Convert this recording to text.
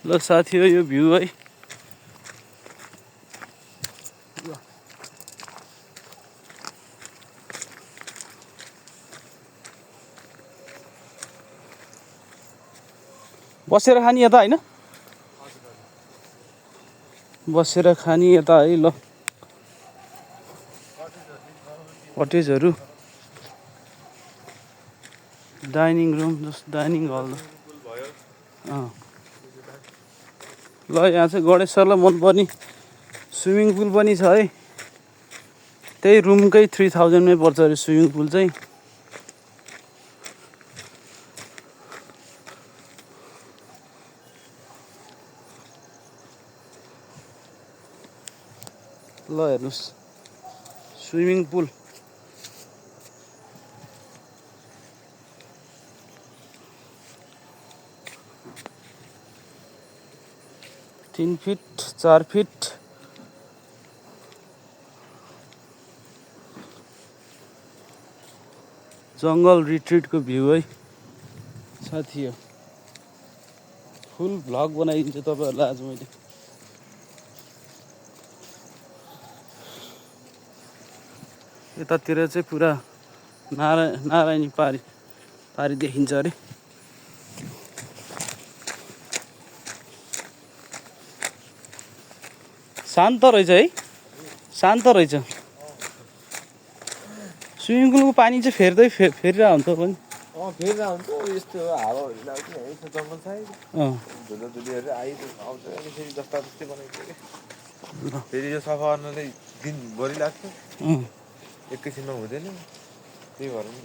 ल साथी हो यो भ्यू है। बसेर खानी यता होइन, बसेर खानी यता है। ल कटेजहरू, डाइनिङ रुम जस्तो डाइनिङ हल। ल यहाँ चाहिँ गणेशसरलाई मनपर्ने स्विमिङ पुल पनि छ है। त्यही रुमकै 3000मै पर्छ अरे स्विमिङ पुल चाहिँ। ल हेर्नुहोस् स्विमिङ पुल। तीन फिट 4 फिट जङ्गल रिट्रिटको भ्यू है साथी हो। फुल भ्लग बनाइदिन्छु तपाईँहरूलाई आज मैले। यतातिर चाहिँ पुरा नारायणी पारी देखिन्छ अरे। शान्त रहेछ है, शान्त रहेछ। स्विमिङ पुलको पानी चाहिँ फेरिरहेको हुन्छ पनि। फेरिरहेको हुन्छ यस्तो हावाहरू लाग्छ है जङ्गल साइड। धुलोधुलीहरू आउँछ अनि फेरि जस्ता जस्तै बनाइदियो कि फेरि यो सफा गर्नलाई दिनभरि लाग्छ, एकैछिनमा हुँदैन। त्यही भएर नि